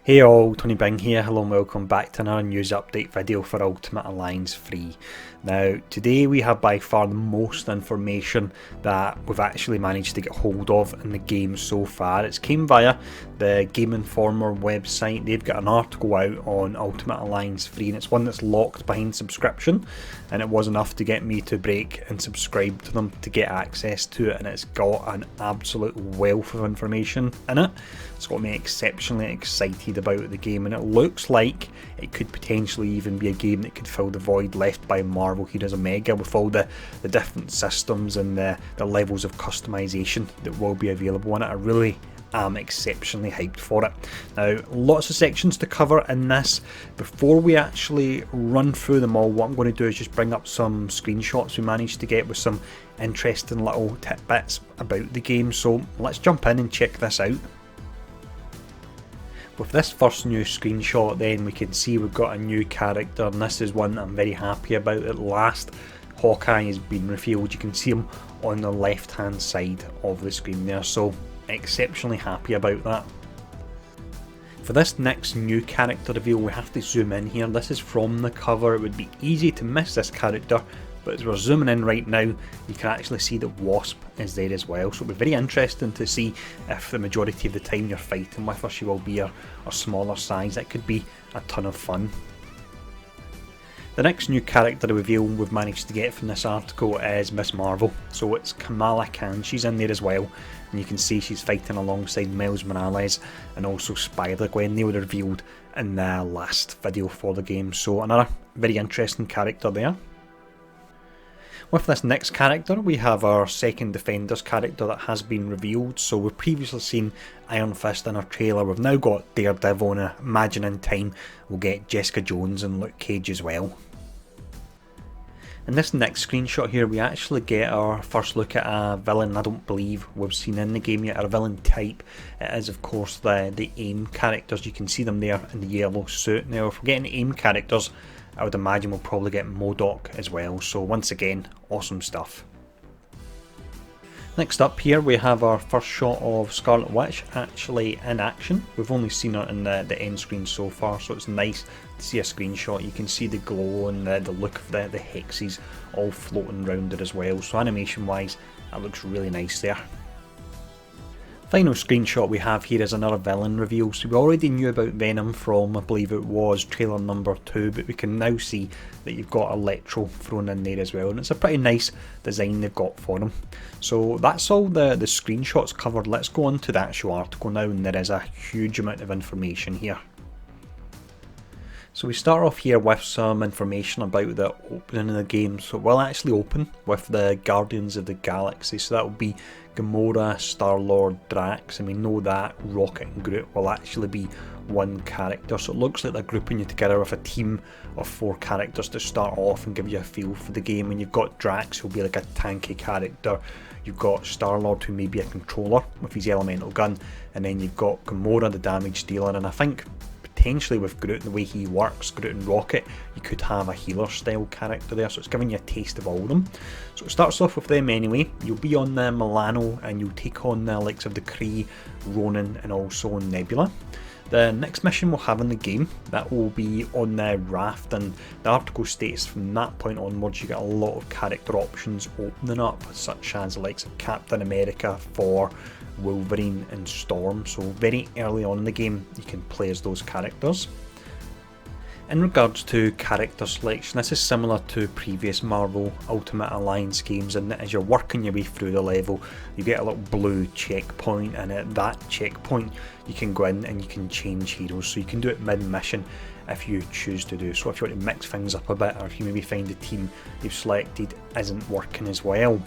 Hey all, Tony Bing here, hello and welcome back to another news update video for Ultimate Alliance 3. Now, today we have by far the most information that we've actually managed to get hold of in the game so far. It's came via the Game Informer website. They've got an article out on Ultimate Alliance 3 and it's one that's locked behind subscription, and it was enough to get me to break and subscribe to them to get access to it, and it's got an absolute wealth of information in it. It's got me exceptionally excited about the game, and it looks like it could potentially even be a game that could fill the void left by Marvel Heroes Omega with all the different systems and the levels of customization that will be available in it. I really am exceptionally hyped for it. Now, lots of sections to cover in this. Before we actually run through them all, what I'm going to do is just bring up some screenshots we managed to get with some interesting little tidbits about the game. So let's jump in and check this out. With this first new screenshot then, we can see we've got a new character, and this is one that I'm very happy about. At last, Hawkeye has been revealed. You can see him on the left hand side of the screen there, so exceptionally happy about that. For this next new character reveal, we have to zoom in here. This is from the cover. It would be easy to miss this character, but as we're zooming in right now, you can actually see that Wasp is there as well. So it'll be very interesting to see if the majority of the time you're fighting with her, she will be a smaller size. That could be a ton of fun. The next new character reveal we've managed to get from this article is Miss Marvel. So it's Kamala Khan, she's in there as well. And you can see she's fighting alongside Miles Morales and also Spider-Gwen. They were revealed in the last video for the game. So another very interesting character there. With this next character, we have our second Defenders character that has been revealed. So we've previously seen Iron Fist in our trailer, we've now got Daredevil, and I imagine in time we'll get Jessica Jones and Luke Cage as well. In this next screenshot here, we actually get our first look at a villain I don't believe we've seen in the game yet, or a villain type. It is of course the AIM characters. You can see them there in the yellow suit. Now if we're getting AIM characters, I would imagine we'll probably get MODOK as well, so once again, awesome stuff. Next up here we have our first shot of Scarlet Witch actually in action. We've only seen her in the end screen so far, so it's nice to see a screenshot. You can see the glow and the look of the hexes all floating around it as well, so animation wise that looks really nice there. Final screenshot we have here is another villain reveal. So we already knew about Venom from, I believe it was trailer number 2, but we can now see that you've got Electro thrown in there as well, and it's a pretty nice design they've got for him. So that's all the screenshots covered. Let's go on to the actual article now, and there is a huge amount of information here. So we start off here with some information about the opening of the game. So it will actually open with the Guardians of the Galaxy, so that will be Gamora, Star-Lord, Drax, and we know that Rocket and Groot will actually be one character. So it looks like they're grouping you together with a team of 4 characters to start off and give you a feel for the game. And you've got Drax, who'll be like a tanky character. You've got Star-Lord, who may be a controller with his elemental gun, and then you've got Gamora, the damage dealer, and I think potentially with Groot, the way he works, Groot and Rocket, you could have a healer style character there, so it's giving you a taste of all of them. So it starts off with them anyway. You'll be on the Milano and you'll take on the likes of the Kree, Ronan and also Nebula. The next mission we'll have in the game, that will be on the raft, and the article states from that point onwards you get a lot of character options opening up, such as the likes of Captain America, Thor, Wolverine and Storm. So very early on in the game you can play as those characters. In regards to character selection, this is similar to previous Marvel Ultimate Alliance games, and as you're working your way through the level you get a little blue checkpoint, and at that checkpoint you can go in and you can change heroes. So you can do it mid-mission if you choose to do so, if you want to mix things up a bit, or if you maybe find the team you've selected isn't working as well.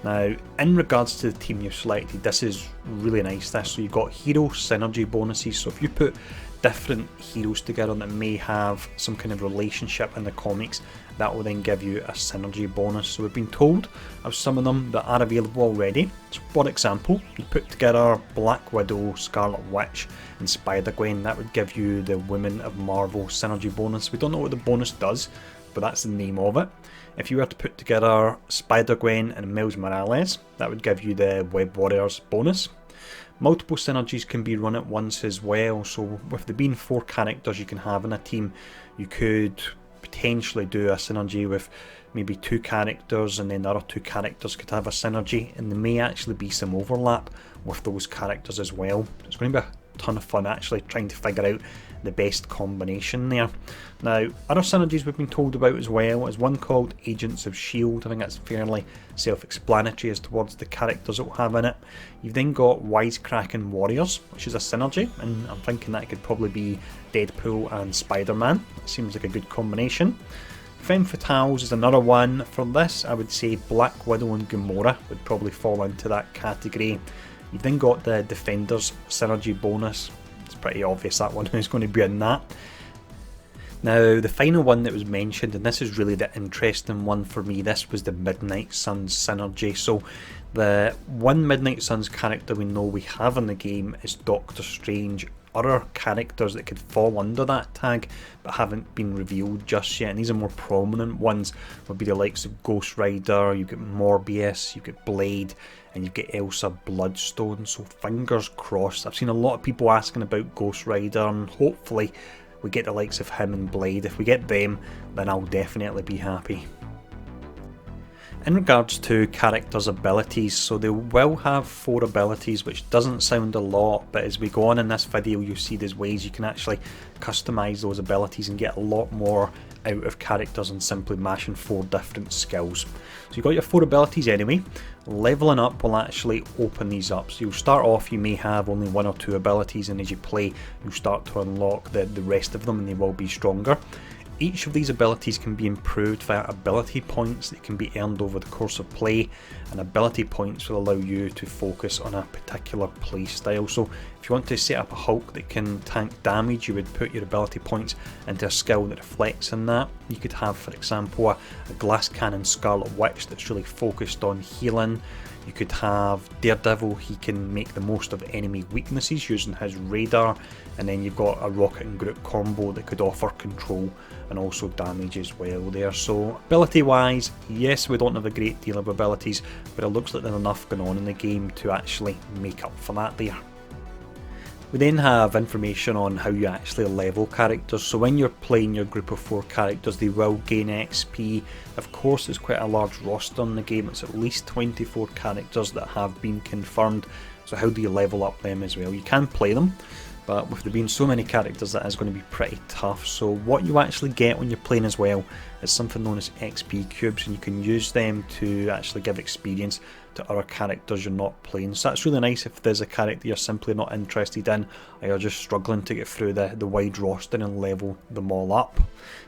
Now in regards to the team you've selected, this is really nice. So you've got hero synergy bonuses, so if you put different heroes together that may have some kind of relationship in the comics, that will then give you a synergy bonus. So we've been told of some of them that are available already. So for example, you put together Black Widow, Scarlet Witch and Spider-Gwen, that would give you the Women of Marvel synergy bonus. We don't know what the bonus does, but that's the name of it. If you were to put together Spider-Gwen and Miles Morales, that would give you the Web Warriors bonus. Multiple synergies can be run at once as well, so with there being 4 characters you can have in a team, you could potentially do a synergy with maybe 2 characters, and then the other 2 characters could have a synergy, and there may actually be some overlap with those characters as well. It's going to be a ton of fun actually trying to figure out the best combination there. Now, other synergies we've been told about as well is one called Agents of S.H.I.E.L.D. I think that's fairly self-explanatory as towards the characters it will have in it. You've then got Wisecracking Warriors, which is a synergy, and I'm thinking that could probably be Deadpool and Spider-Man. It seems like a good combination. Femme Fatales is another one. For this, I would say Black Widow and Gamora would probably fall into that category. You've then got the Defenders synergy bonus. It's pretty obvious that one who's going to be in that. Now, the final one that was mentioned, and this is really the interesting one for me, this was the Midnight Suns synergy. So, the one Midnight Suns character we know we have in the game is Doctor Strange. Other characters that could fall under that tag but haven't been revealed just yet, and these are more prominent ones, would be the likes of Ghost Rider, you get Morbius, you get Blade, and you get Elsa Bloodstone, so fingers crossed. I've seen a lot of people asking about Ghost Rider, and hopefully we get the likes of him and Blade. If we get them, then I'll definitely be happy. In regards to characters' abilities, so they will have 4 abilities, which doesn't sound a lot, but as we go on in this video you'll see there's ways you can actually customise those abilities and get a lot more out of characters than simply mashing 4 different skills. So you've got your 4 abilities anyway. Levelling up will actually open these up. So you'll start off, you may have only 1 or 2 abilities, and as you play you'll start to unlock the rest of them, and they will be stronger. Each of these abilities can be improved via ability points that can be earned over the course of play, and ability points will allow you to focus on a particular play style. So if you want to set up a Hulk that can tank damage, you would put your ability points into a skill that reflects on that. You could have, for example, a Glass Cannon Scarlet Witch that's really focused on healing. You could have Daredevil, he can make the most of enemy weaknesses using his radar, and then you've got a Rocket and Groot combo that could offer control and also damage as well there. So ability wise, yes, we don't have a great deal of abilities, but it looks like there's enough going on in the game to actually make up for that there. We then have information on how you actually level characters. So when you're playing your group of 4 characters, they will gain XP. Of course, there's quite a large roster in the game. It's at least 24 characters that have been confirmed. So how do you level up them as well? You can play them, but with there being so many characters, that is going to be pretty tough. So what you actually get when you're playing as well is something known as XP cubes, and you can use them to actually give experience to other characters you're not playing. So that's really nice if there's a character you're simply not interested in, or you're just struggling to get through the wide roster and level them all up.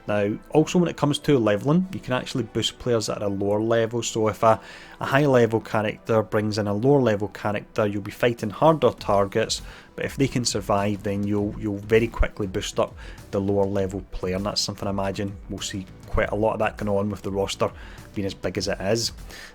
Now, also when it comes to leveling, you can actually boost players at a lower level. So if a high level character brings in a lower level character, you'll be fighting harder targets, but if they can survive, then you'll very quickly boost up the lower level player, and that's something I imagine we'll see quite a lot of that going on with the roster being as big as it is.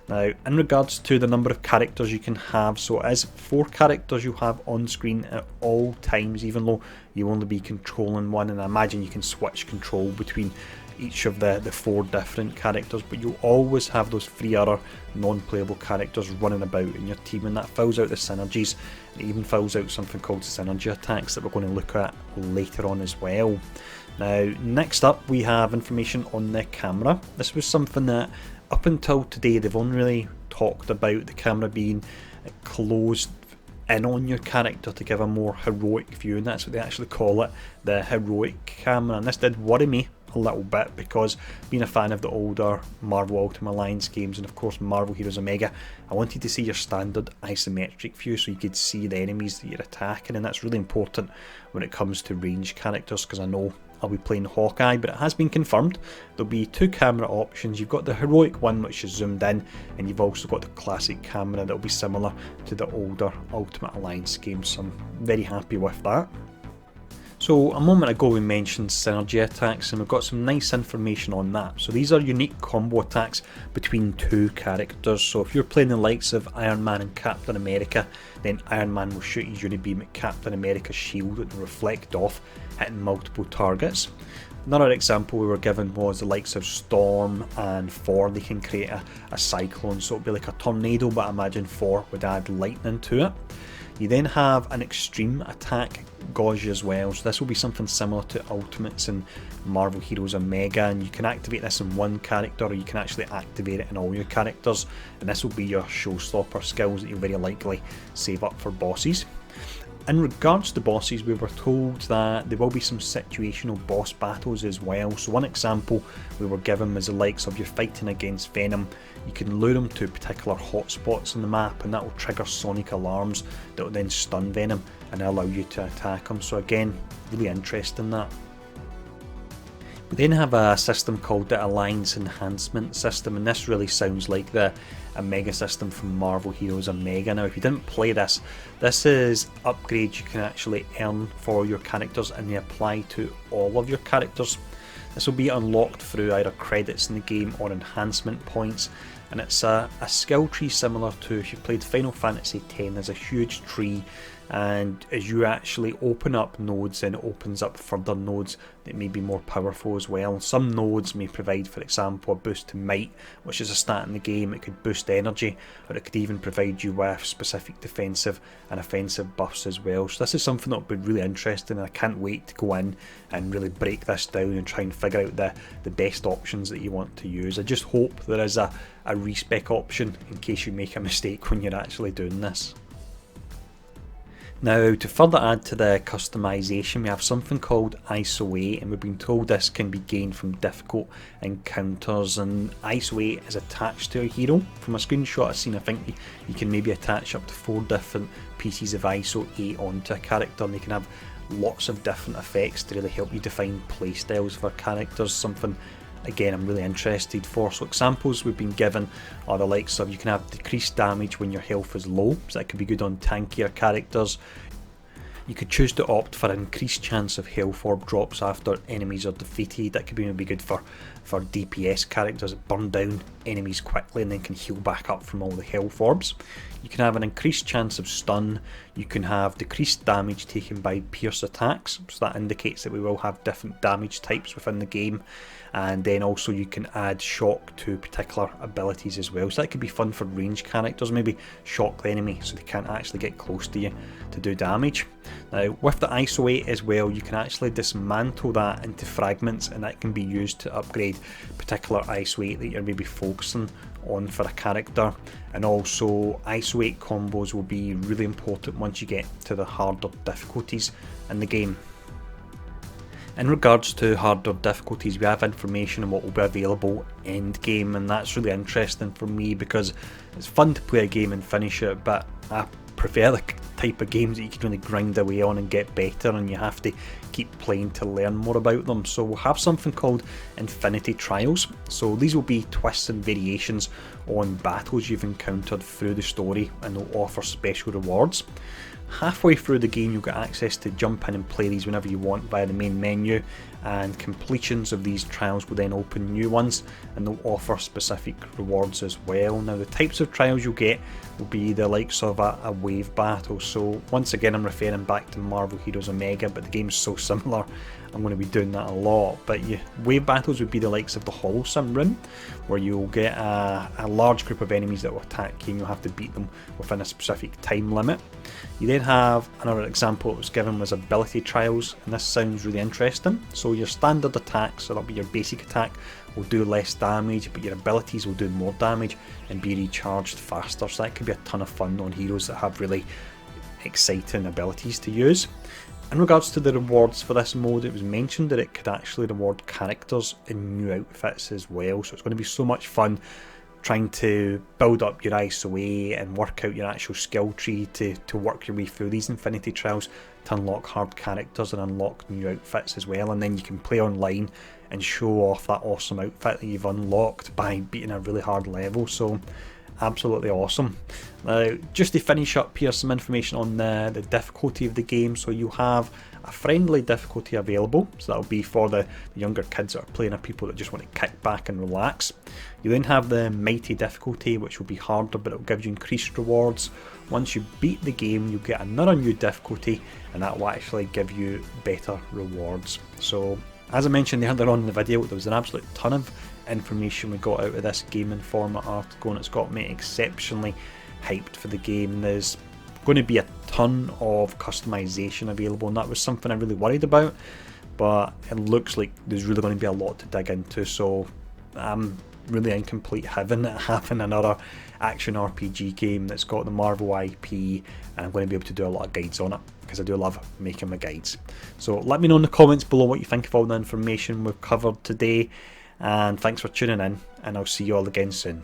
Now, in regards to the number of characters you can have, so it is 4 characters you have on screen at all times, even though you only be controlling one, and I imagine you can switch control between each of the 4 different characters, but you'll always have those 3 other non-playable characters running about in your team, and that fills out the synergies. It even fills out something called Seulji Attacks that we're going to look at later on as well. Now, next up we have information on the camera. This was something that up until today they've only really talked about the camera being closed in on your character to give a more heroic view, and that's what they actually call it, the heroic camera. And this did worry me a little bit, because being a fan of the older Marvel Ultimate Alliance games and of course Marvel Heroes Omega, I wanted to see your standard isometric view so you could see the enemies that you're attacking, and that's really important when it comes to range characters, because I know I'll be playing Hawkeye, but it has been confirmed there'll be 2 camera options. You've got the heroic one which is zoomed in, and you've also got the classic camera that will be similar to the older Ultimate Alliance games, so I'm very happy with that. So a moment ago we mentioned Seulji Attacks, and we've got some nice information on that. So these are unique combo attacks between 2 characters. So if you're playing the likes of Iron Man and Captain America, then Iron Man will shoot his unibeam at Captain America's shield and reflect off, hitting multiple targets. Another example we were given was the likes of Storm and Thor. They can create a cyclone, so it'll be like a tornado, but I imagine Thor would add lightning to it. You then have an extreme attack gauge as well, so this will be something similar to Ultimates and Marvel Heroes Omega, and you can activate this in one character or you can actually activate it in all your characters, and this will be your showstopper skills that you'll very likely save up for bosses. In regards to bosses, we were told that there will be some situational boss battles as well. So one example we were given was the likes of you're fighting against Venom, you can lure him to particular hotspots on the map and that will trigger sonic alarms that will then stun Venom and allow you to attack him. So again, really interesting that. We then have a system called the Alliance Enhancement System, and this really sounds like the Omega system from Marvel Heroes Omega. Now if you didn't play this, this is upgrades you can actually earn for your characters and they apply to all of your characters. This will be unlocked through either credits in the game or enhancement points, and it's a skill tree similar to if you played Final Fantasy X. There's a huge tree, and as you actually open up nodes, then it opens up further nodes that may be more powerful as well. Some nodes may provide, for example, a boost to might, which is a stat in the game. It could boost energy, or it could even provide you with specific defensive and offensive buffs as well. So this is something that will be really interesting, and I can't wait to go in and really break this down and try and figure out the best options that you want to use. I just hope there is a respec option in case you make a mistake when you're actually doing this. Now, to further add to the customization, we have something called ISO 8, and we've been told this can be gained from difficult encounters, and ISO 8 is attached to a hero. From a screenshot I've seen, I think you can maybe attach up to 4 different pieces of ISO 8 onto a character, and they can have lots of different effects to really help you define playstyles for characters, something again I'm really interested for. So examples we've been given are the likes of you can have decreased damage when your health is low, so that could be good on tankier characters. You could choose to opt for an increased chance of health orb drops after enemies are defeated. That could be maybe good for DPS characters that burn down enemies quickly and then can heal back up from all the health orbs. You can have an increased chance of stun. You can have decreased damage taken by pierce attacks, so that indicates that we will have different damage types within the game. And then also you can add shock to particular abilities as well, so that could be fun for ranged characters, maybe shock the enemy so they can't actually get close to you to do damage. Now with the ISO 8 as well, you can actually dismantle that into fragments, and that can be used to upgrade particular ISO 8 that you're maybe focusing on for a character. And also ISO 8 combos will be really important once you get to the harder difficulties in the game. In regards to harder difficulties, we have information on what will be available endgame, and that's really interesting for me because it's fun to play a game and finish it, but I prefer the type of games that you can really grind away on and get better, and you have to keep playing to learn more about them. So we'll have something called Infinity Trials. So these will be twists and variations on battles you've encountered through the story, and they'll offer special rewards. Halfway through the game you'll get access to jump in and play these whenever you want via the main menu, and completions of these trials will then open new ones and they'll offer specific rewards as well. Now the types of trials you'll get will be the likes of a wave battle. So once again I'm referring back to Marvel Heroes Omega, but the game's so similar I'm going to be doing that a lot. But wave battles would be the likes of the Hollow Sim room, where you'll get a large group of enemies that will attack you and you'll have to beat them within a specific time limit. You then have another example that was given was ability trials, and this sounds really interesting. So your standard attacks, so that'll be your basic attack, will do less damage, but your abilities will do more damage and be recharged faster. So that could be a ton of fun on heroes that have really exciting abilities to use. In regards to the rewards for this mode, it was mentioned that it could actually reward characters in new outfits as well, so it's going to be so much fun trying to build up your ISO 8 and work out your actual skill tree to work your way through these Infinity Trials to unlock hard characters and unlock new outfits as well, and then you can play online and show off that awesome outfit that you've unlocked by beating a really hard level. So absolutely awesome. Now just to finish up here, some information on the difficulty of the game. So you have a friendly difficulty available, so that'll be for the younger kids that are playing, or people that just want to kick back and relax. You then have the mighty difficulty, which will be harder, but it'll give you increased rewards. Once you beat the game you'll get another new difficulty, and that will actually give you better rewards. So as I mentioned earlier on in the video, there was an absolute ton of information we got out of this Game Informer article, and it's got me exceptionally hyped for the game. There's going to be a ton of customization available, and that was something I really worried about, but it looks like there's really going to be a lot to dig into, so I'm really in complete heaven having another action RPG game that's got the Marvel IP, and I'm going to be able to do a lot of guides on it, because I do love making my guides. So let me know in the comments below what you think of all the information we've covered today, and thanks for tuning in, and I'll see you all again soon.